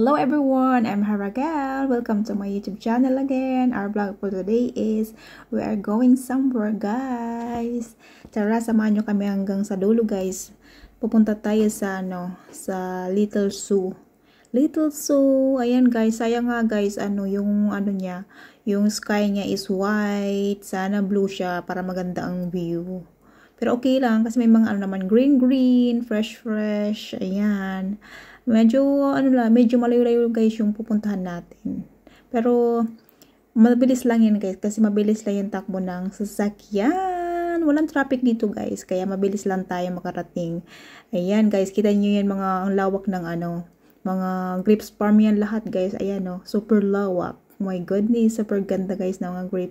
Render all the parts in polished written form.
Hello everyone, I'm Haragal. Welcome to my YouTube channel again. Our vlog for today is we are going somewhere, guys. Tara, samahan nyo kami hanggang sa dulo, guys. Pupunta tayo sa sa Little Zoo. Little Zoo. Ayan, guys. Sayang nga, guys, yung niya, yung sky niya is white. Sana blue siya para maganda ang view. Pero okay lang kasi may mga naman green, fresh. Ayan. Medyo medyo malayo-layo guys yung pupuntahan natin. Pero mabilis lang yan guys kasi mabilis lang yung takbo ng sasakyan. Walang traffic dito guys kaya mabilis lang tayo makarating. Ayan guys, kita niyo yan ang lawak ng mga grapes farm yan lahat guys. Ayan super lawak. Oh my goodness, super ganda guys ng mga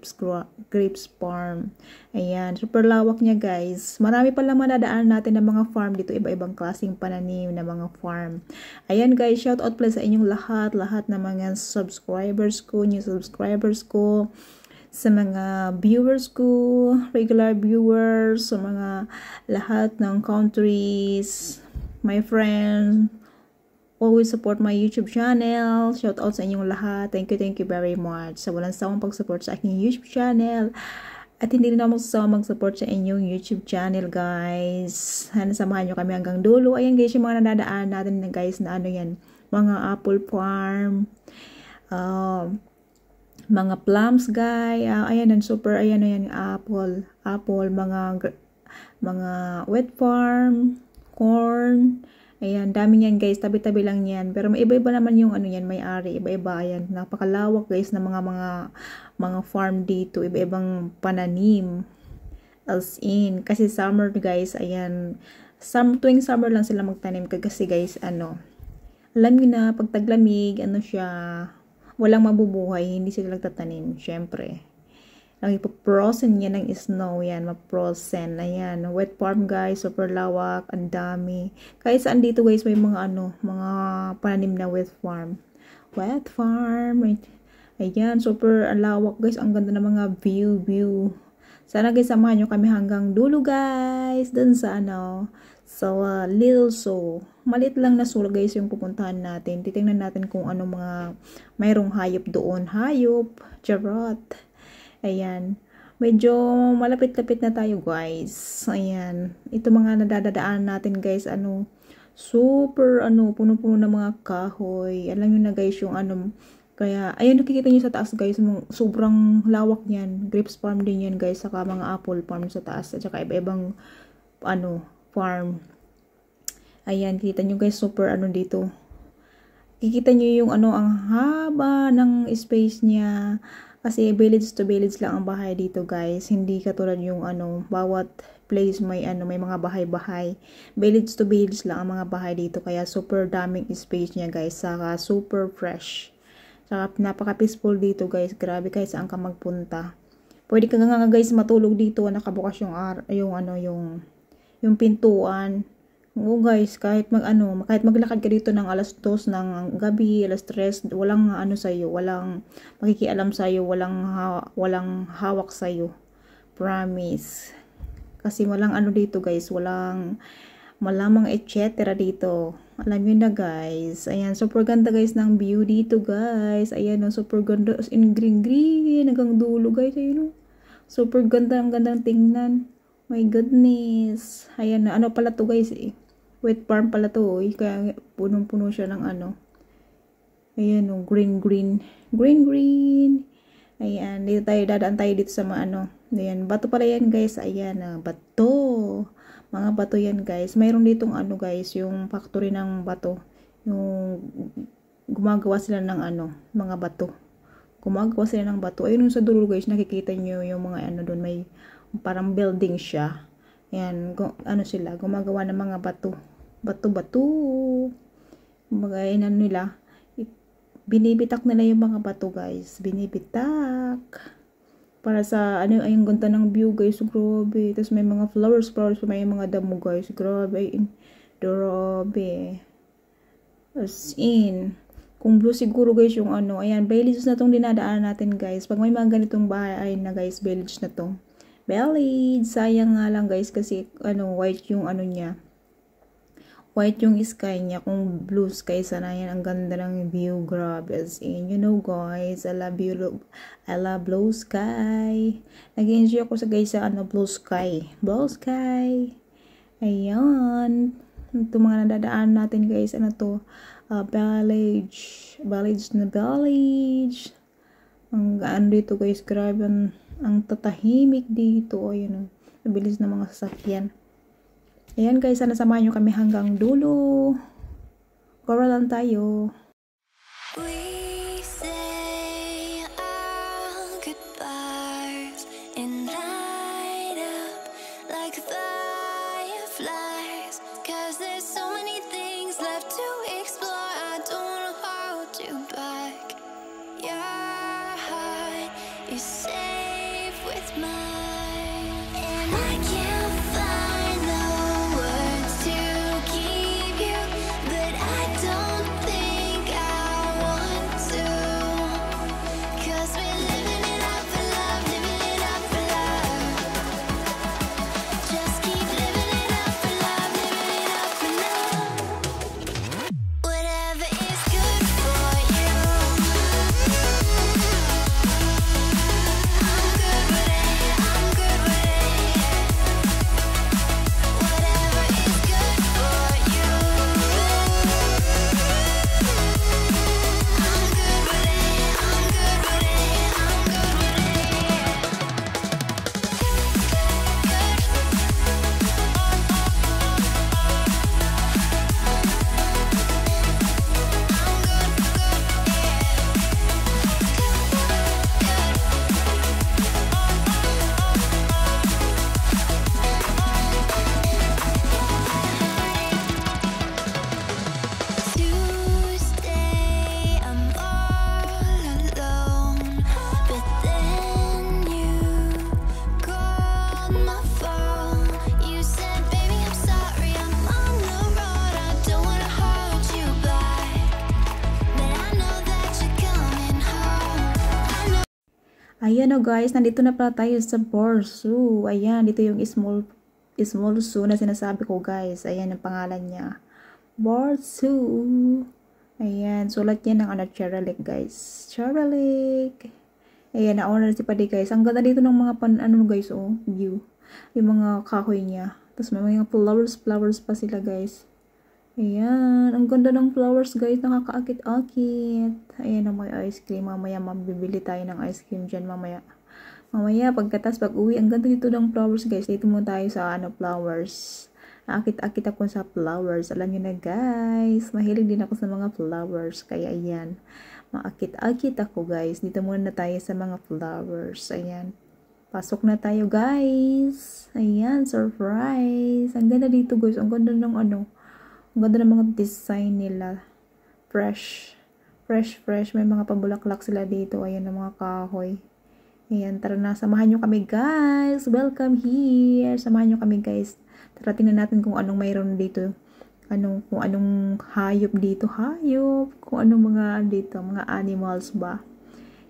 grapes farm. Ayan, super lawak niya guys. Marami pa lang madadaan natin ng mga farm dito, iba-ibang klaseng pananim na mga farm. Ayan guys, shout out pala sa inyong lahat ng mga subscribers ko, new subscribers ko, sa mga viewers ko, regular viewers, sa mga lahat ng countries, my friends, always support my YouTube channel. Shout out sa inyong lahat. Thank you very much. Sa walang sawang pag-support sa aking YouTube channel. At hindi rin ako sasawang mag-support sa inyong YouTube channel, guys. Sana samahan nyo kami hanggang dulo. Ayan guys, yung mga nadadaan natin na guys na yan. Mga apple farm. Mga plums, guys. Ayan, super, ayan, apple. Mga wheat farm. Corn. Ayan, dami niyan guys, tabi-tabi lang yan. Pero may iba-iba naman yung may-ari, iba-iba ayan. Napakalawak guys na mga farm dito, iba-ibang pananim. As in, kasi summer guys, ayan. Tuwing summer lang sila magtanim kasi guys, alam niyo na pag taglamig, siya, walang mabubuhay, hindi sila nagtatanim, syempre. Ang ipoprosen niya ng snow, yan, maprosen, ayan, wet farm guys, super lawak, ang dami. Kahit saan dito guys, may mga mga pananim na wet farm, ayan, super lawak guys, ang ganda ng mga view. Sana guys, samahan nyo kami hanggang dulo guys, dun sa sa Little Zoo. Maliit lang na zoo guys yung pupuntahan natin. Titingnan natin kung mga mayroong hayop doon, charot. Ayan, medyo malapit-lapit na tayo guys. Ayan, ito mga nadadaan natin guys, super puno-puno ng mga kahoy. Alam niyo na guys yung kaya ayun, nakikita niyo sa taas guys, sobrang lawak niyan. Grapes farm din yan guys, saka mga apple farm sa taas at saka iba-ibang farm. Ayan, kita niyo guys, super dito. Kikita niyo yung ang haba ng space niya. Kasi village to village lang ang bahay dito guys. Hindi katulad yung bawat place may mga bahay-bahay. Village to village lang ang mga bahay dito. Kaya super daming space niya guys. Saka super fresh. Saka napaka-peaceful dito guys. Grabe kahit saan ka magpunta. Pwede ka nga guys matulog dito. Nakabukas yung pintuan. Oo guys, kahit maglakad ka dito ng alas 2 ng gabi, alas 3, walang sa'yo, walang makikialam sa'yo, walang hawak sa'yo. Promise. Kasi walang dito guys, walang malamang etc. dito. Alam niyo na guys. Ayan, super ganda guys ng view dito guys. Ayan, super ganda in green hanggang dulo guys. Ayun, super ganda, ang gandang tingnan. My goodness. Ayan, pala to guys wet farm pala to kaya punong-puno siya ng ayan green. Ayan, dito tayo, dadaan tayo dito sa mga ayan, bato pala yan guys. Ayan, bato. Mga bato yan guys. Mayroon ditong guys, yung factory ng bato. Yung gumagawa sila ng mga bato. Ayun yung sa dulo guys, nakikita nyo yung mga doon, may parang building siya. Ayan, sila, gumagawa ng mga bato. Mga nila, binibitak nila yung mga bato guys. Binibitak. Para sa, ayun ganda ng view guys. Grabe. Tapos may mga flowers, may mga damo guys. Grabe. As in, kung blue siguro guys yung ayan, villages na tong dinadaan natin guys. Pag may mga ganitong bahay na guys, village na to. Village. Sayang nga lang guys kasi white yung niya. white yung sky niya. Kung blue sky, sana yan. Ang ganda ng view. Grabe, as in. You know, guys, I love blue sky. Nag-enjoy ako guys sa blue sky. Blue sky. Ayan. Ito mga nadadaan natin, guys. Ano to? Village na village. Ang ano dito, guys. Grabe. Ang tatahimik dito. Ayun. Mabilis na mga sasakyan. Ayan guys, sana samahan nyo kami hanggang dulo. Gora lang tayo. We say our goodbyes and light up like fireflies, 'cause there's so many things left to explore. I don't wanna hold you back. Your heart is safe with mine, and I can't find the words to keep you, but I don't think I want to, 'cause we're living it up for love, living it up for love. Just keep living it up for love, living it up for love. Whatever is good for you, I'm good with it, I'm good with it. Whatever is good for you, I'm good with it, I'm good with it, I'm good with Tuesday, I'm all alone, but then you called my phone. You said, baby, I'm sorry, I'm on the road. I don't wanna hold you back, but I know that you're coming home. I know. Ayan o guys, nandito na pala tayo sa Bar Zoo. Ayan, dito yung small zoo na sinasabi ko guys. Ayan ang pangalan niya. Bar Zoo. Ayan, sulat niya ng Cherry Lake guys. Cherry Lake. Ayan, nauna na si Padi guys. Ang ganda dito ng mga guys, view. Yung mga kahoy niya. Tapos may mga flowers pa sila guys. Ayan, ang ganda ng flowers guys. Nakakaakit-akit. Ayan ang may ice cream. Mamaya mabibili tayo ng ice cream dyan mamaya. Mamaya pag uwi, ang ganda dito ng flowers guys. Dito muna tayo sa flowers. Nakakit-akit ako sa flowers. Alam nyo na guys, mahilig din ako sa mga flowers. Kaya ayan, maakit-akit ako guys. Dito muna tayo sa mga flowers. Ayan, pasok na tayo guys. Ayan, surprise. Ang ganda dito guys. Ang ganda ng ang ganda ng mga design nila. Fresh. May mga pabulaklak sila dito. Ayan ang mga kahoy. Ayan, tara na. Samahan nyo kami guys. Welcome here. Samahan nyo kami guys. Tara, tingnan natin kung anong mayroon dito. Kung anong hayop dito. Kung anong mga dito. Mga animals ba.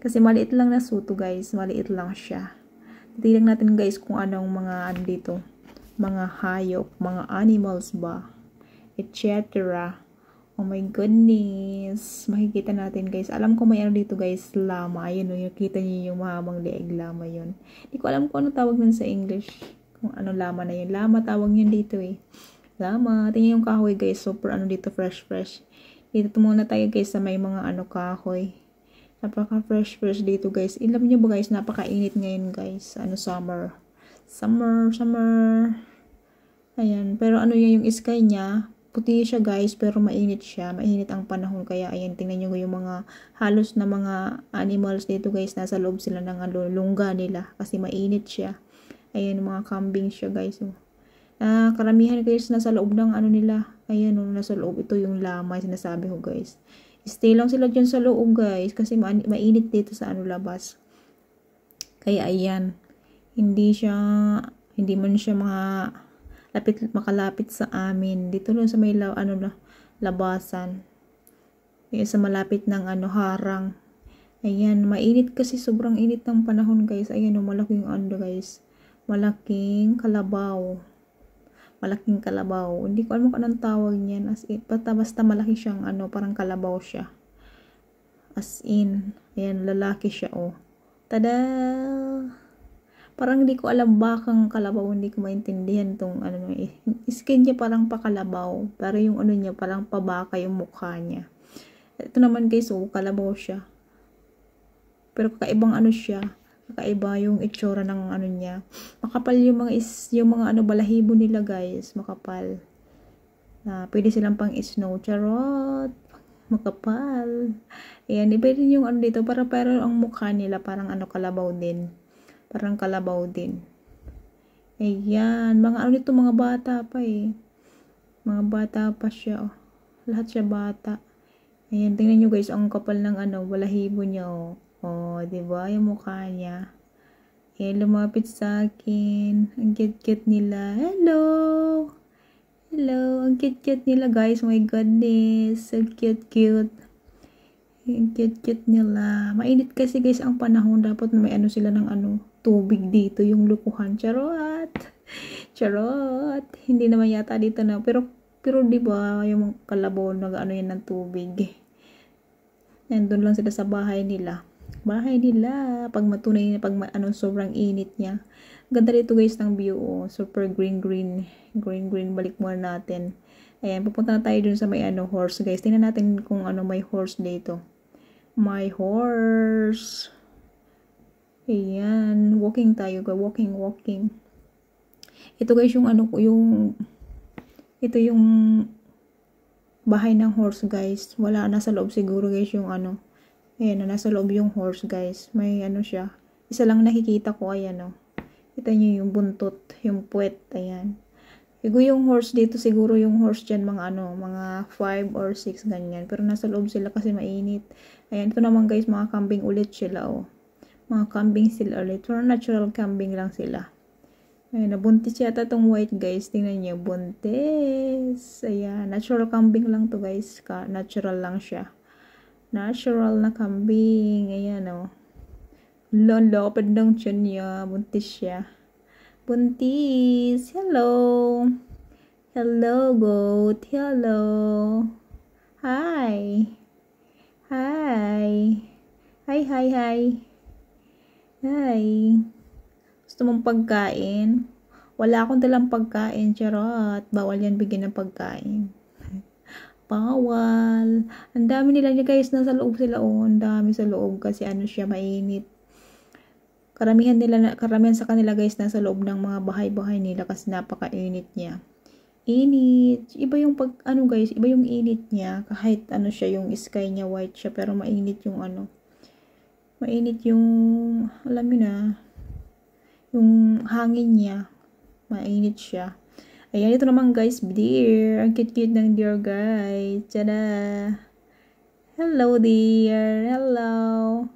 Kasi maliit lang na suto guys. Maliit lang siya. Tingnan natin guys kung anong mga dito. Mga hayop. Mga animals ba. Etc. Oh my goodness. Makikita natin guys. Alam ko may dito guys. Lama. Ayun o. Nakita niyo yung mahabang leeg. Lama yun. Hindi ko alam kung ano tawag nun sa English. Kung ano lama na yun. Lama tawag yun dito eh. Lama. Tingnan yung kahoy guys. Super dito. Fresh. Dito muna tayo guys sa may mga kahoy. Napaka fresh dito guys. Alam niyo ba guys. Napakainit ngayon guys. Summer. Ayan. Pero yan yung sky niya. Puti siya guys, pero mainit siya. Mainit ang panahon. Kaya ayan, tingnan nyo yung mga halos na mga animals dito guys. Nasa loob sila ng lungga nila. Kasi mainit siya. Ayan, mga kambing siya guys. Karamihan guys nasa loob ng nila. Ayan, nasa loob. Ito yung lama, sinasabi ko guys. Stay lang sila dyan sa loob guys. Kasi mainit dito sa labas. Kaya ayan. Hindi man siya makalapit sa amin. Dito lang sa may labasan. Sa malapit ng harang. Ayan, mainit kasi sobrang init ng panahon guys. Ayan, malaking guys. Malaking kalabaw. Malaking kalabaw. Hindi ko alam kung anong tawag niyan. As in, basta malaki siyang ano, parang kalabaw siya. As in, ayan, lalaki siya, oh. Tada! Parang hindi ko alam bakang kalabaw, hindi ko maintindihan tong ano, skin niya parang pakalabaw. Pero yung ano niya, parang pabaka yung mukha niya. Ito naman guys, oh, kalabaw siya. Pero kakaibang ano siya. Kakaiba yung itsura ng ano niya. Makapal yung mga ano balahibo nila guys, makapal. Pwede silang pang snow, charot. Makapal. Ayan, iba rin yung ano dito, pero ang mukha nila parang ano kalabaw din. Parang kalabaw din. Ayan, mga ano dito, mga bata pa eh. Mga bata pa siya, oh. Lahat siya bata. Ayan, tingnan nyo guys, ang kapal ng ano, balahibo niya, oh. Oh, diba? Yung mukha niya. Eh, lumapit sa akin. Ang cute-cute nila. Hello! Hello! Ang cute-cute nila, guys. My goodness. So cute-cute. Ang cute-cute nila. Mainit kasi, guys, ang panahon. Dapat may ano sila ng ano, tubig dito. Yung lukuhan. Charot! Charot! Hindi naman yata dito na. Pero diba, yung kalabaw, nag-ano yan ng tubig. Nandun lang sila sa bahay nila. Pag matunay na sobrang init niya. Ganda dito guys ng view, oh. Super green. Balik muna natin. Ayan, pupunta na tayo dun sa may ano horse guys. Tingnan natin kung ano may horse dito. My horse. Ayan, walking tayo, walking. Ito guys yung ano ito yung bahay ng horse guys. Wala, nasa loob siguro guys yung ano. Ayan, nasa loob yung horse guys. May ano siya. Isa lang nakikita ko, ayan, oh. Kita nyo yung buntot, yung puwet, ayan. Yung horse dito, siguro yung horse dyan, mga 5 or 6 ganyan. Pero nasa loob sila kasi mainit. Ayan, ito naman guys, mga kambing ulit sila, oh. Mga kambing sila ulit. Pero natural kambing lang sila. Ayan, nabuntis yata tong white guys. Tingnan nyo, buntis. Ayan, natural kambing lang to guys. Natural lang siya. Natural na kambing. Ayan, oh. Lapad ng tiyan niya. Buntis siya. Buntis. Hello. Hello, goat. Hello. Hi. Hi. Hi. Gusto mong pagkain? Wala akong dalang pagkain. Charot. Bawal yan bigyan ng pagkain. Bawal. Ang dami nila niya guys, nasa loob sila, oh. Ang dami sa loob kasi ano siya, mainit. Karamihan sa kanila guys, nasa loob ng mga bahay-bahay nila kasi napakainit niya. Init. Iba yung iba yung init niya. Kahit ano siya, yung sky niya white siya, pero mainit yung ano. Mainit yung, alam mo na, yung hangin niya. Mainit siya. Ayan, ito naman guys, deer. Ang cute-cute ng deer guys. Tada! Hello deer. Hello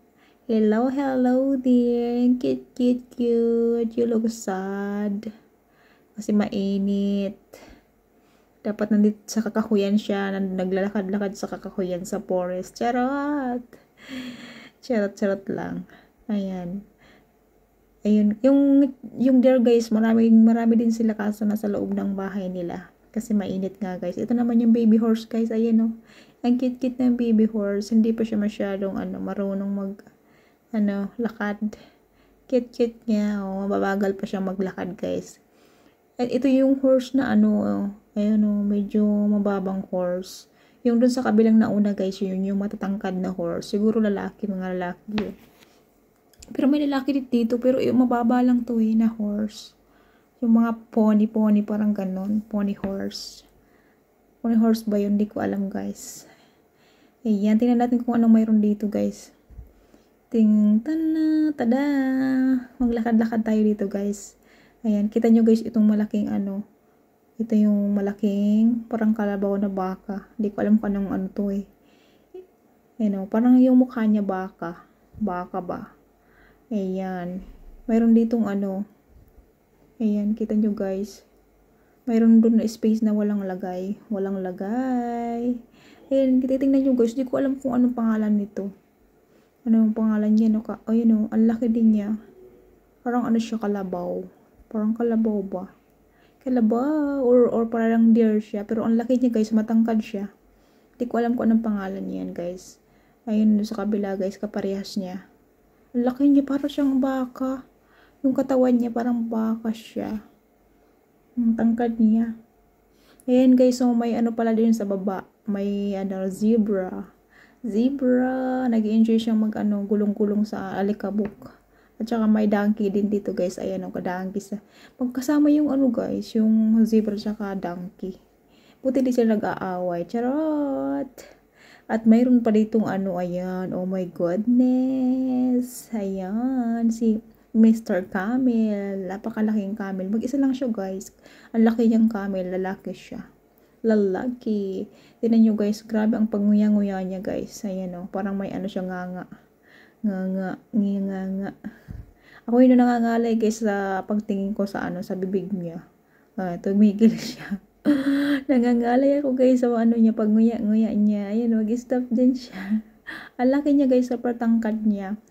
dear. Cute. You look sad. Kasi mainit. Dapat nandito sa kakahuyan siya. Naglalakad-lakad sa kakahuyan sa forest. Charot Charot lang. Ayan. Ayun, yung deer guys, marami din sila kaso nasa loob ng bahay nila. Kasi mainit nga guys. Ito naman yung baby horse guys. Ayan, oh. Ang cute ng baby horse. Hindi pa siya masyadong marunong lakad. Cute niya. Oh, mababagal pa siya maglakad guys. At ito yung horse na ayan, oh, medyo mababang horse. Yung dun sa kabilang nauna guys, yun yung matatangkad na horse. Siguro mga lalaki yun. Pero may lalaki dito, pero mababa lang to na horse. Yung mga pony, parang ganon. Pony horse. Pony horse ba yun? Hindi ko alam guys. Ayan, tingnan natin kung anong mayroon dito guys. Tada! Maglakad-lakad tayo dito guys. Ayan, kita nyo guys, itong malaking ito yung malaking, parang kalabaw na baka. Hindi ko alam kung anong to eh. Ayan, parang yung mukha niya baka. Baka ba? Ayan. Mayroon ditong Ayan, kita nyo guys. Mayroon doon na space na walang lagay. Ayan, titingnan nyo guys. Hindi ko alam kung anong pangalan nito. Ano yung pangalan niya? Ang laki din niya. Parang siya, kalabaw. Parang kalabaw ba? Kalabaw, or parang deer siya. Pero ang laki niya guys, matangkad siya. Hindi ko alam kung anong pangalan niyan guys. Ayun sa kabila guys, kaparehas niya. Ang laki niya, parang siyang baka. Yung katawan niya, parang baka siya. Ang tangkad niya. Ayan guys, so may ano pala din sa baba. May zebra. Zebra, nag-enjoy siyang gulong-gulong sa alikabok. At saka may donkey din dito guys. Ayan o, donkey sa. Magkasama yung guys, yung zebra saka donkey. Buti di sila nag-aaway. Charot! At mayroon pa ditong ayan. Oh my goodness. Ayan, si Mr. Camel. Napakalaking camel. Mag-isa lang siya guys. Ang laki niyang camel. Lalaki siya. Lalaki. Tingnan nyo guys. Grabe ang panguya-nguya niya guys. Ayan o. Parang may siya nganga. Nganga. Ako yun nangangalay guys sa pagtingin ko sa sa bibig niya. Tumigil siya. Nangangalay ako guys sa niya. Pag nguya-nguya niya. Ayan o. Mag-stop din siya. Ang laki niya guys sa patangkad niya.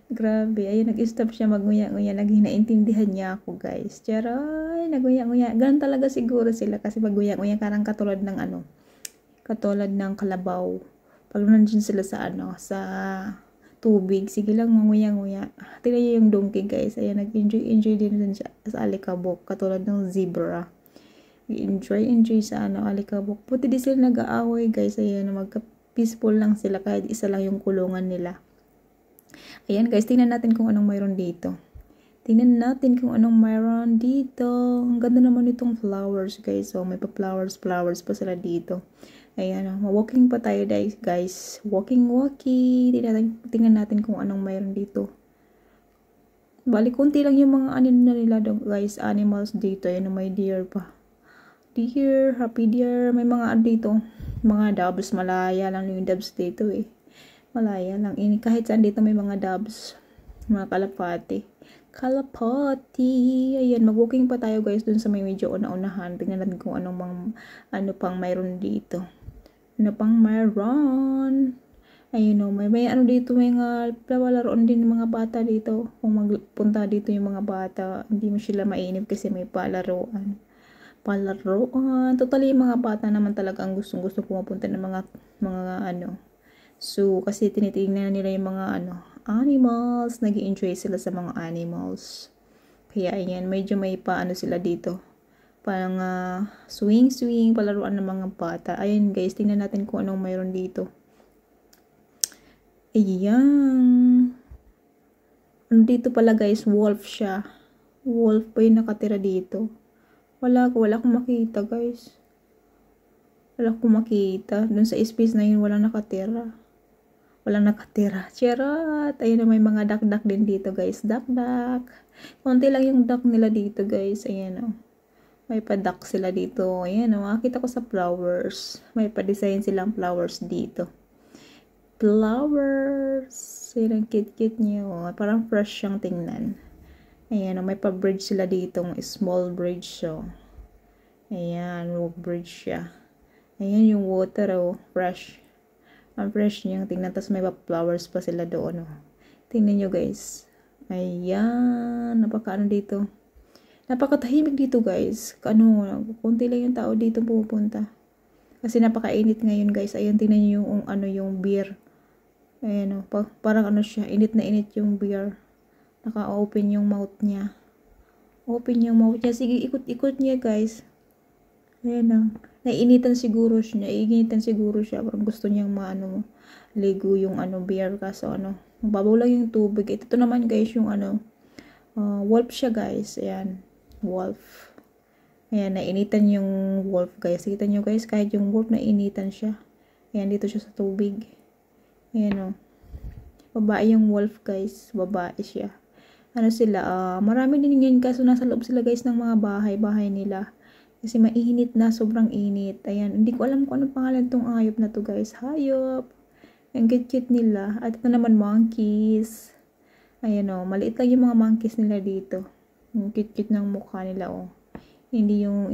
Grabe, ayun, nag-stop siya magnguya-nguya, naintindihan niya ako guys. Charay, naguya-nguya. Ganun talaga siguro sila kasi maguya-nguya karang katulad ng katulad ng kalabaw. Pag nandiyan sila sa sa tubig, sige lang manguya-nguya. Tingnan niyo yung donkey guys, ayun, nag-enjoy din siya sa alikabok, katulad ng zebra. Enjoy sa alikabok. Puti di sila nag-aaway guys, ayun, magka-peaceful lang sila kahit isa lang yung kulungan nila. Ayan guys, tingnan natin kung anong mayroon dito. Tingnan natin kung anong mayroon dito. Ang ganda naman itong flowers guys. So, may flowers pa sila dito. Ayan, walking pa tayo guys. Walking. Tingnan natin kung anong mayroon dito. Bali, konti lang yung mga nila guys. Animals dito. Ayan, may deer pa. Deer, happy deer. May mga dito. Mga doves. Malaya lang yung doves dito eh. Malaya lang. Kahit saan dito may mga doves. Mga kalapati. Ayan, mag-walking pa tayo guys dun sa may medyo una-unahan. Tingnan natin kung ano pang mayroon dito. Ano pang mayroon? Ayun o, may dito, may palaroon din ng mga bata dito. Kung magpunta dito yung mga bata, hindi mo sila mainip kasi may palaroan. Totally yung mga bata naman talaga ang gustong-gusto pumapunta ng mga so, kasi tinitingnan nila yung mga animals. Nag-i-enjoy sila sa mga animals. Kaya, ayan, medyo may sila dito. Parang swing, palaruan ng mga bata. Ayan, guys, tingnan natin kung anong mayroon dito. Ayan. Dito pala, guys, wolf siya. Wolf pa yung nakatira dito. Wala akong makita, guys. Wala akong makita. Dun sa space na yun, walang nakatira. Charot! Ayun na, may mga duck din dito guys. Duck. Konti lang yung duck nila dito guys. Ayan o. May pa-duck sila dito. Ayan o. Makita ko sa flowers. May pa-design silang flowers dito. Flowers. Ayan ang cute niya o. Parang fresh siyang tingnan. Ayan o. May pa-bridge sila dito. Small bridge so. Ayan. Walk bridge siya. Ayan yung water o. Fresh. Ang fresh niya. Tingnan, tas may flowers pa sila doon. Tingnan nyo guys. Ayan. Dito. Napakatahimik dito guys. Kunti lang yung tao dito pupunta. Kasi napakainit ngayon guys. Ayan, tingnan nyo yung beer. Ayan o. Parang siya. Init na init yung beer. Naka-open yung mouth niya. Sige, ikot niya guys. Ayan o. Naiinitan siguro siya. Parang gusto niyang ligo yung beer. Kaso mababaw lang yung tubig. Ito naman guys yung wolf siya guys. Ayan, wolf. Ayan, nainitan yung wolf guys. Kita nyo guys, kahit yung wolf nainitan siya. Ayan, dito siya sa tubig. Ayan o. Babae yung wolf guys. Babae siya. Sila, marami din ngayon kaso nasa loob sila guys ng mga bahay nila. Kasi mainit na, sobrang init. Ayan, hindi ko alam kung anong pangalan tong hayop na to guys. Hayop. Ang cute nila. At ito naman monkeys. Ayan o, maliit lang yung mga monkeys nila dito. Yung cute ng mukha nila o. Hindi yung,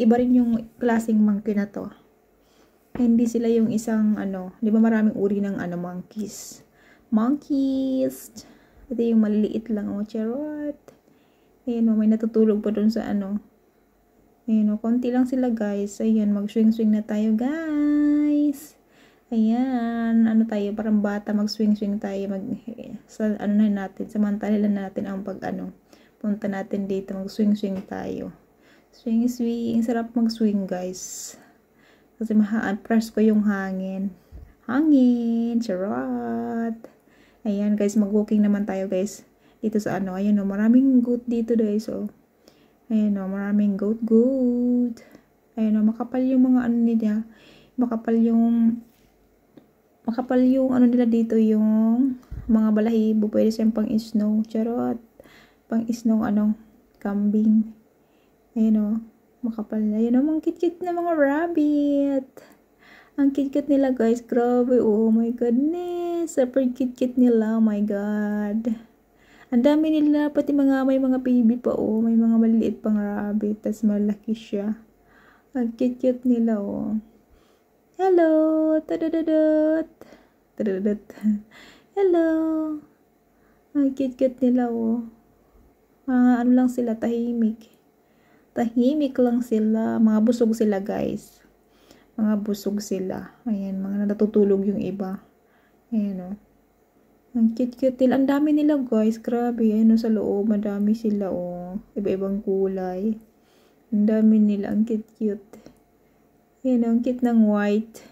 iba rin yung klaseng monkey na to. Hindi sila yung isang di ba maraming uri ng monkeys. Ito yung maliliit lang o, charot. Ayan o, may natutulog pa dun sa ano. Ayan o, konti lang sila guys. Ayan, mag-swing-swing na tayo guys. Ayan, ano tayo, parang bata, mag-swing-swing tayo. Sa ano na natin, samantalan natin ang punta natin dito, mag-swing-swing tayo. Swing-swing, sarap mag-swing guys. Kasi press ko yung hangin. Hangin, charot. Ayan guys, mag-walking naman tayo guys. Dito sa ano, ayan o, maraming goat dito guys o. Ayan o, maraming goat. Ayan o, makapal yung mga ano nila. Makapal yung ano nila dito, yung mga balahibo. Pwede siyang pang snow. Charot. Pang snow, kambing. Ayan o, makapal na. Ayan o, mga cute-cute na mga rabbit. Ang cute-cute nila guys. Grabe. Oh my goodness. Super cute-cute nila. Oh my god. Ang dami nila, pati may mga baby pa oh. May mga maliliit pang rabbit. Tas malaki siya. Ang cute-cute nila oh. Hello! Tadadadot! Tadadadot. Hello! Ang cute-cute nila oh. Ano lang sila, tahimik. Tahimik lang sila. Mga busog sila guys. Mga busog sila. Ayan, mga natutulog yung iba. Ayan oh. Ang cute-cute nila. Ang dami nila guys. Grabe. Ayan o, sa loob. Madami sila oh. Iba-ibang kulay. Ang dami nila. Ang cute-cute. Ayan, ang cute ng white.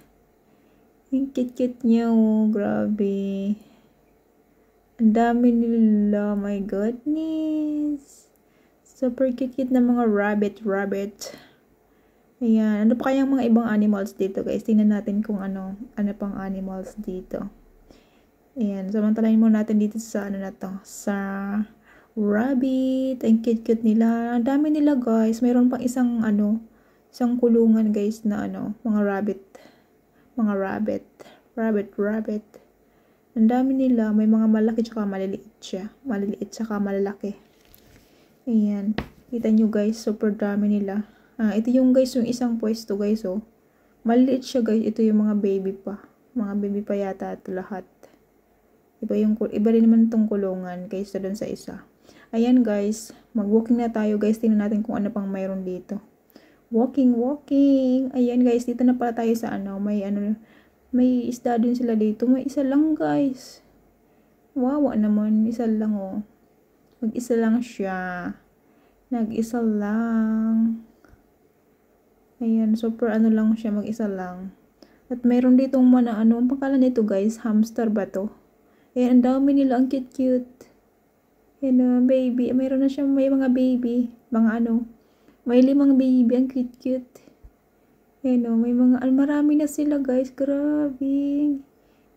Ang cute-cute niya oh. Grabe. Ang dami nila. My goodness. Super cute-cute na mga rabbit. Ayan. Ano pa kayang mga ibang animals dito guys? Tingnan natin kung ano pang animals dito. Ayan, samantalahin muna natin dito sa sa rabbit. Ang cute-cute nila. Ang dami nila guys. Mayroon pang isang kulungan guys na mga rabbit. Mga rabbit. Ang dami nila. May mga malaki tsaka maliliit siya. Maliliit tsaka malalaki. Ayan. Kita nyo guys, super dami nila. Ito yung guys, yung isang pwesto guys oh. Maliliit siya guys. Ito yung mga baby pa. Mga baby pa yata ito lahat. Iba rin naman itong kulungan kaysa dun sa isa. Ayan guys, mag-walking na tayo guys. Tingnan natin kung ano pang mayroon dito. Walking. Ayan guys, dito na pala tayo sa may isda din sila dito. May isa lang guys. Wawa naman, isa lang oh. Mag-isa lang siya. Nag-isa lang. Ayan, super lang siya, mag-isa lang. At mayroon ditong ang pangalan nito guys, hamster ba to? Ayan, ang dami nila, ang cute-cute. Ayan, baby. Mayroon na siyang may mga baby. May 5 baby, ang cute-cute. Ayan, may mga, marami na sila, guys. Grabe.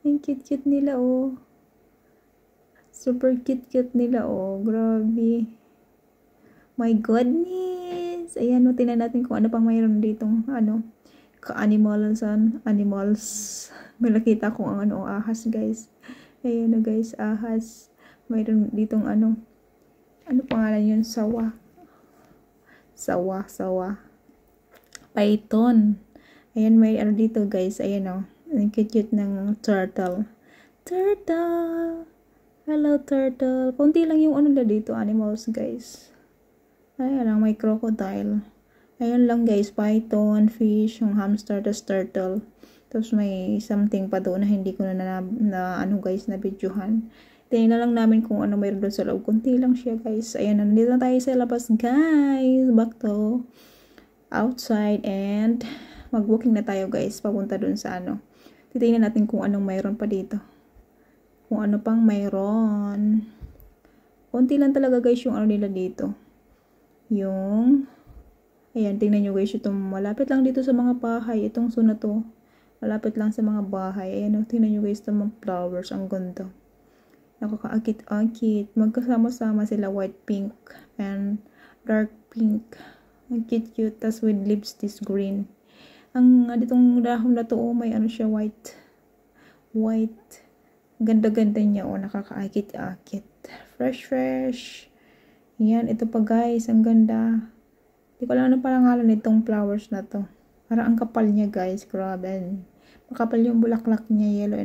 Ang cute-cute nila, oh. Super cute-cute nila, oh. Grabe. My goodness. Ayan, tingnan natin kung ano pang mayroon ditong, ka-animals. May nakita kong ahas, guys. Ayan na guys, ahas. Mayroon ditong ano pangalan yun? Sawa. Python. Ayan, may dito guys. Ayan o. Ang cute ng turtle. Hello turtle. Kunti lang yung dito, animals guys. Ayan lang, may crocodile. Ayan lang guys, python, fish, yung hamster, tas turtle. Tapos may something pa doon na hindi ko na guys, na videohan. Tingnan lang namin kung ano mayroon doon sa loob. Kunti lang siya guys. Ayan, nandito na tayo sa labas guys. Back to outside and mag-walking na tayo guys. Papunta doon sa Titingnan natin kung anong mayroon pa dito. Kung ano pang mayroon. Kunti lang talaga guys yung nila dito. Ayan, tingnan nyo guys. Itong malapit lang dito sa mga bahay. Itong na to. Malapit lang sa mga bahay. Ayan, tingnan nyo guys, itong mga flowers. Ang ganda. Nakakaakit-akit. Magkasama-sama sila, white, pink, and dark pink. Ang cute-cute. Tas with leaves this green. Ang ditong dahon na to, may siya, white. Ganda-ganda niya, nakakaakit-akit. Fresh. Ayan, ito pa guys. Ang ganda. Hindi ko lang parangalan nitong flowers na to. Parang ang kapal niya guys. Grabe. Makapal yung bulaklak niya, yellow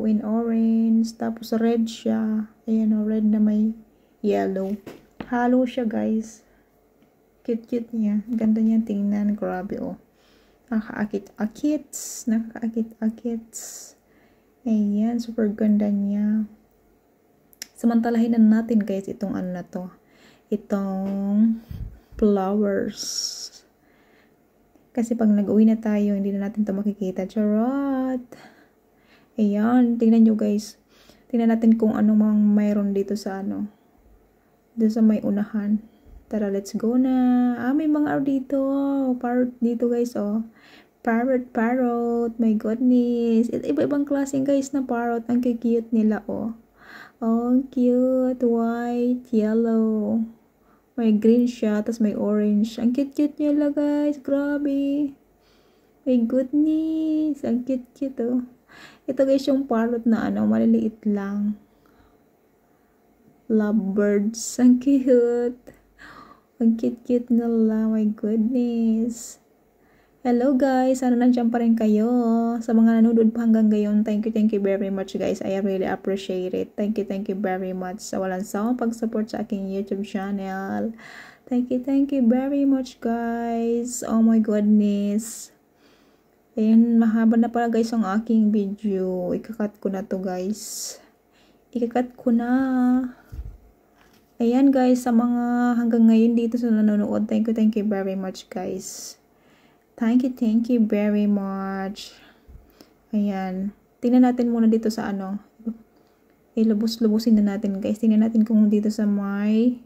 and orange. Tapos red siya. Ayan red na may yellow. Halo siya guys. Cute niya. Ganda niya tingnan. Grabe oh. Nakakaakit-akits. Ayan, super ganda niya. Samantalahin na natin guys itong ano na to. Itong flowers. Kasi pag nag-uwi na tayo, hindi na natin to makikita. Charot! Ayan, tingnan nyo guys. Tingnan natin kung ano mang mayroon dito sa ano. Dito sa may unahan. Tara, let's go na. May mga art dito. Parrot dito guys, oh. Parrot. My goodness. Iba-ibang klaseng guys na parrot. Ang cute nila, oh. Oh, cute. White, yellow. May green siya, tapos may orange. Ang cute nila guys. Grabe. My goodness. Ang cute, oh. Ito guys yung parrot na ano, maliliit lang. Lovebirds. Ang cute. Ang cute nila. My goodness. Hello guys. Sana nandiyan pa rin kayo. Sa mga nanonood pa hanggang ngayon, thank you very much guys. I really appreciate it. Thank you very much sa walang sawang pag-support sa aking YouTube channel. Thank you very much guys. Oh my goodness. Ayan, mahaba na pala guys ang aking video. Ikakat ko na to guys. Ikakat ko na. Ayan guys, sa mga hanggang ngayon dito sa nanonood, thank you very much guys. Thank you very much. Ayan. Tingnan natin muna dito sa ano. Ilubos-lubusin na natin guys. Tingnan natin kung dito sa may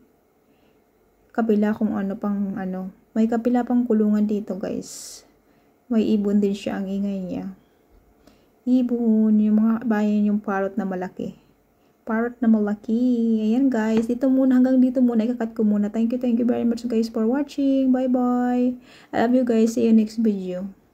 kapila kung ano pang ano. May kapila pang kulungan dito guys. May ibon din siya, ang ingay niya. Ibon, yung mga bayan yung parrot na malaki. Ayan guys, dito muna, hanggang dito muna, ikakat ko muna. Thank you very much guys for watching. Bye bye. I love you guys. See you next video.